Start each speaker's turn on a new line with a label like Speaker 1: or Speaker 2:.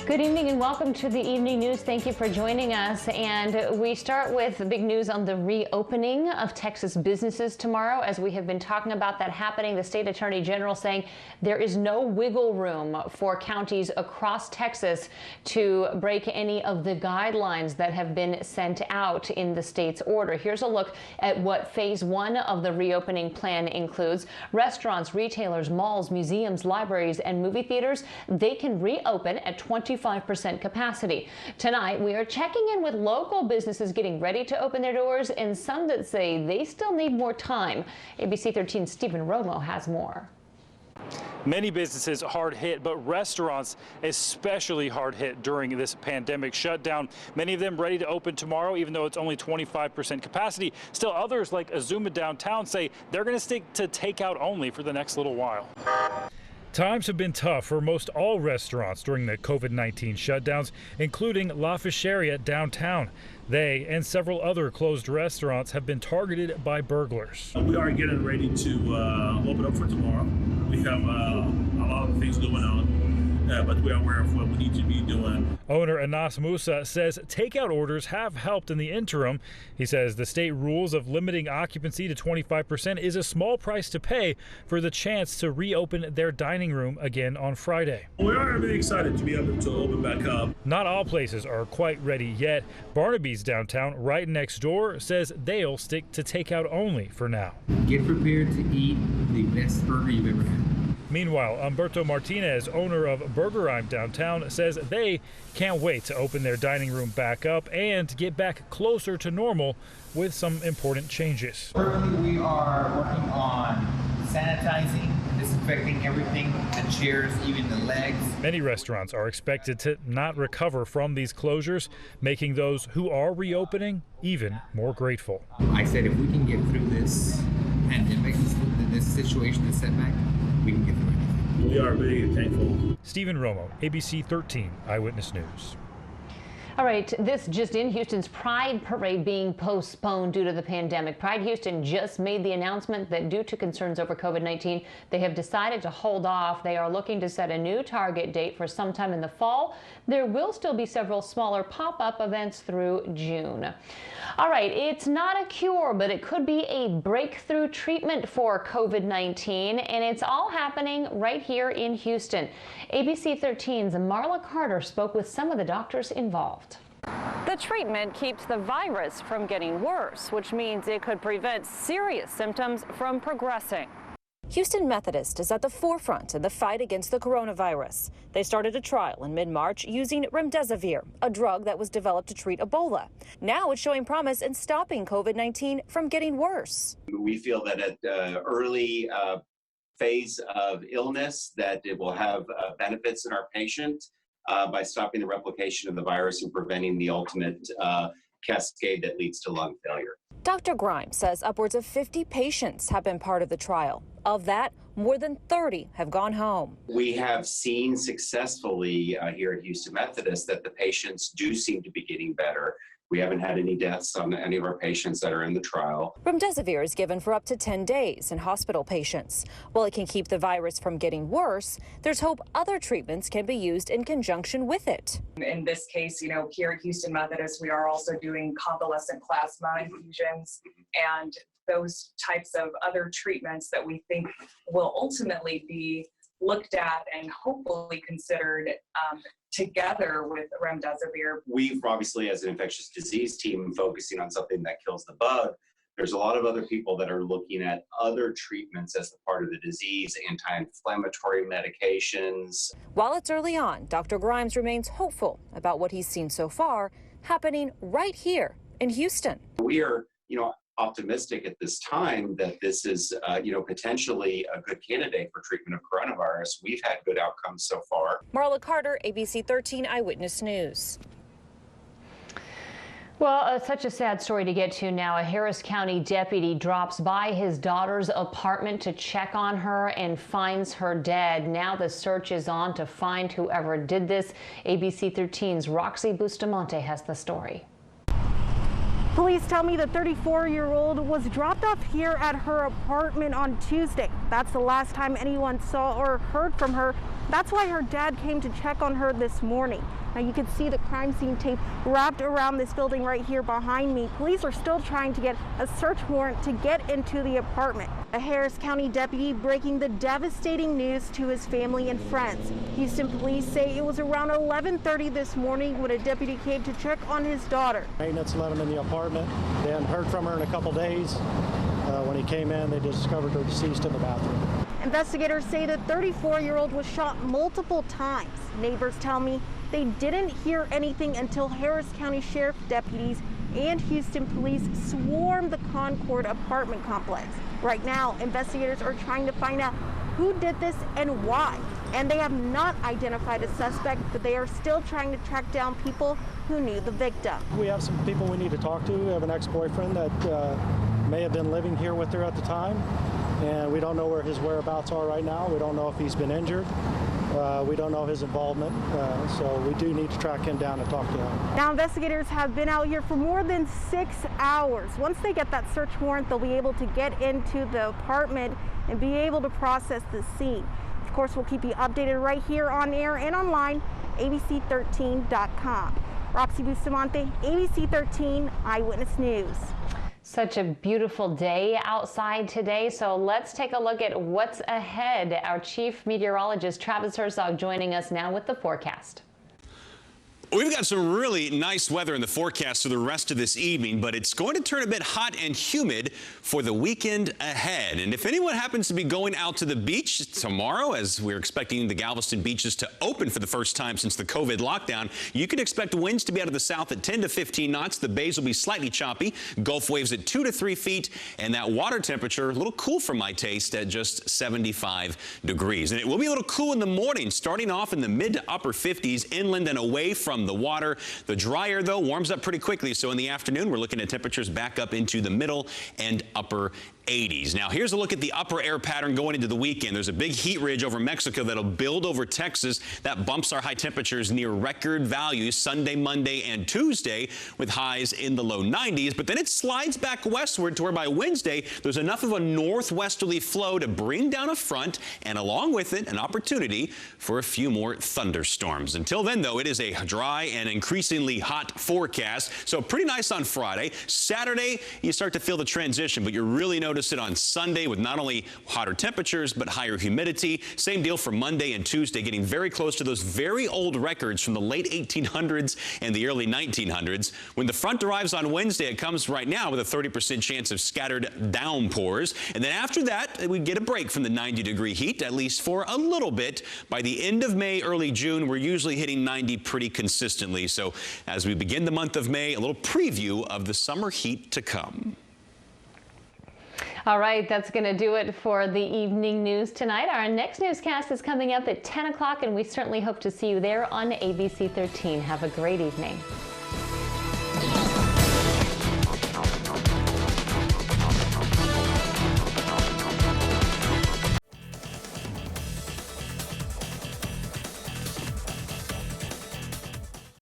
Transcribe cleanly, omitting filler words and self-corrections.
Speaker 1: Good evening and welcome to the evening news. Thank you for joining us. And we start with the big news on the reopening of Texas businesses tomorrow. As we have been talking about that happening, the state attorney general saying there is no wiggle room for counties across Texas to break any of the guidelines that have been sent out in the state's order. Here's a look at what phase one of the reopening plan includes. Restaurants, retailers, malls, museums, libraries, and movie theaters, they can reopen at 25% capacity. Tonight, we are checking in with local businesses getting ready to open their doors and some that say they still need more time. ABC13's Stephen Romo has more.
Speaker 2: Many businesses hard hit, but restaurants especially hard hit during this pandemic shutdown. Many of them ready to open tomorrow, even though it's only 25% capacity. Still others, like Azuma downtown, say they're going to stick to takeout only for the next little while. Times have been tough for most all restaurants during the COVID-19 shutdowns, including La Ficheria downtown. They and several other closed restaurants have been targeted by burglars.
Speaker 3: We are getting ready to open up for tomorrow. We have a lot of things going on, but we are aware of what we need to be doing.
Speaker 2: Owner Anas Musa says takeout orders have helped in the interim. He says the state rules of limiting occupancy to 25% is a small price to pay for the chance to reopen their dining room again on Friday.
Speaker 3: We are really excited to be able to open back up.
Speaker 2: Not all places are quite ready yet. Barnaby's downtown, right next door, says they'll stick to takeout only for now.
Speaker 4: Get prepared to eat the best burger you've ever had.
Speaker 2: Meanwhile, Humberto Martinez, owner of Burgerheim downtown, says they can't wait to open their dining room back up and get back closer to normal with some important changes.
Speaker 4: Currently, we are working on sanitizing, disinfecting everything, the chairs, even the legs.
Speaker 2: Many restaurants are expected to not recover from these closures, making those who are reopening even more grateful.
Speaker 4: I said if we can get through this pandemic, this situation, this setback, we can get through anything.
Speaker 3: We are very thankful.
Speaker 2: Stephen Romo, ABC 13 Eyewitness News.
Speaker 1: All right, this just in, Houston's Pride Parade being postponed due to the pandemic. Pride Houston just made the announcement that due to concerns over COVID-19, they have decided to hold off. They are looking to set a new target date for sometime in the fall. There will still be several smaller pop-up events through June. All right, it's not a cure, but it could be a breakthrough treatment for COVID-19, and it's all happening right here in Houston. ABC 13's Marla Carter spoke with some of the doctors involved.
Speaker 5: The treatment keeps the virus from getting worse, which means it could prevent serious symptoms from progressing.
Speaker 6: Houston Methodist is at the forefront in the fight against the coronavirus. They started a trial in mid-March using remdesivir, a drug that was developed to treat Ebola. Now it's showing promise in stopping COVID-19 from getting worse.
Speaker 7: We feel that at the early phase of illness that it will have benefits in our patient by stopping the replication of the virus and preventing the ultimate cascade that leads to lung failure.
Speaker 6: Dr. Grimes says upwards of 50 patients have been part of the trial. Of that, more than 30 have gone home.
Speaker 7: We have seen successfully here at Houston Methodist that the patients do seem to be getting better. We haven't had any deaths on any of our patients that are in the trial.
Speaker 6: Remdesivir is given for up to 10 days in hospital patients. While it can keep the virus from getting worse, there's hope other treatments can be used in conjunction with it.
Speaker 8: In this case, here at Houston Methodist, we are also doing convalescent plasma infusions and those types of other treatments that we think will ultimately be looked at and hopefully considered together with remdesivir.
Speaker 7: We've obviously, as an infectious disease team, focusing on something that kills the bug. There's a lot of other people that are looking at other treatments as the part of the disease, anti-inflammatory medications.
Speaker 6: While it's early on, Dr. Grimes remains hopeful about what he's seen so far happening right here in Houston.
Speaker 7: We are, optimistic at this time that this is, potentially a good candidate for treatment of coronavirus. We've had good outcomes so far.
Speaker 6: Marla Carter, ABC 13 Eyewitness News.
Speaker 1: Well, such a sad story to get to now. A Harris County deputy drops by his daughter's apartment to check on her and finds her dead. Now the search is on to find whoever did this. ABC 13's Roxy Bustamante has the story.
Speaker 9: Police tell me the 34-year-old was dropped off here at her apartment on Tuesday. That's the last time anyone saw or heard from her. That's why her dad came to check on her this morning. Now you can see the crime scene tape wrapped around this building right here behind me. Police are still trying to get a search warrant to get into the apartment. A Harris County deputy breaking the devastating news to his family and friends. Houston police say it was around 11:30 this morning when a deputy came to check on his daughter.
Speaker 10: Maintenance let him in the apartment. They hadn't heard from her in a couple days. When he came in, they discovered her deceased in the bathroom.
Speaker 9: Investigators say the 34-year-old was shot multiple times. Neighbors tell me they didn't hear anything until Harris County Sheriff deputies and Houston police swarmed the Concord apartment complex. Right now, investigators are trying to find out who did this and why. And they have not identified a suspect, but they are still trying to track down people who knew the victim.
Speaker 10: We have some people we need to talk to. We have an ex-boyfriend that may have been living here with her at the time, and we don't know where his whereabouts are right now. We don't know if he's been injured. We don't know his involvement, so we do need to track him down and talk to him.
Speaker 9: Now, investigators have been out here for more than 6 hours. Once they get that search warrant, they'll be able to get into the apartment and be able to process the scene. Of course, we'll keep you updated right here on air and online, ABC13.com. Roxy Bustamante, ABC 13 Eyewitness News.
Speaker 1: Such a beautiful day outside today, so let's take a look at what's ahead. Our chief meteorologist, Travis Herzog, joining us now with the forecast.
Speaker 11: We've got some really nice weather in the forecast for the rest of this evening, but it's going to turn a bit hot and humid for the weekend ahead. And if anyone happens to be going out to the beach tomorrow, as we're expecting the Galveston beaches to open for the first time since the COVID lockdown, you can expect winds to be out of the south at 10 to 15 knots. The bays will be slightly choppy, Gulf waves at 2 to 3 feet, and that water temperature a little cool for my taste at just 75 degrees. And it will be a little cool in the morning, starting off in the mid to upper 50s inland and away from the water. The dry air, though, warms up pretty quickly, so in the afternoon, we're looking at temperatures back up into the middle and upper 80s. Now, here's a look at the upper air pattern going into the weekend. There's a big heat ridge over Mexico that'll build over Texas. That bumps our high temperatures near record values Sunday, Monday, and Tuesday with highs in the low 90s. But then it slides back westward to where by Wednesday, there's enough of a northwesterly flow to bring down a front and along with it, an opportunity for a few more thunderstorms. Until then, though, it is a dry and increasingly hot forecast. So pretty nice on Friday. Saturday, you start to feel the transition, but you're really noticing it on Sunday with not only hotter temperatures, but higher humidity. Same deal for Monday and Tuesday, getting very close to those very old records from the late 1800s and the early 1900s. When the front arrives on Wednesday, it comes right now with a 30% chance of scattered downpours. And then after that, we get a break from the 90-degree heat, at least for a little bit. By the end of May, early June, we're usually hitting 90 pretty consistently. So as we begin the month of May, a little preview of the summer heat to come.
Speaker 1: All right, that's going to do it for the evening news tonight. Our next newscast is coming up at 10 o'clock, and we certainly hope to see you there on ABC 13. Have a great evening.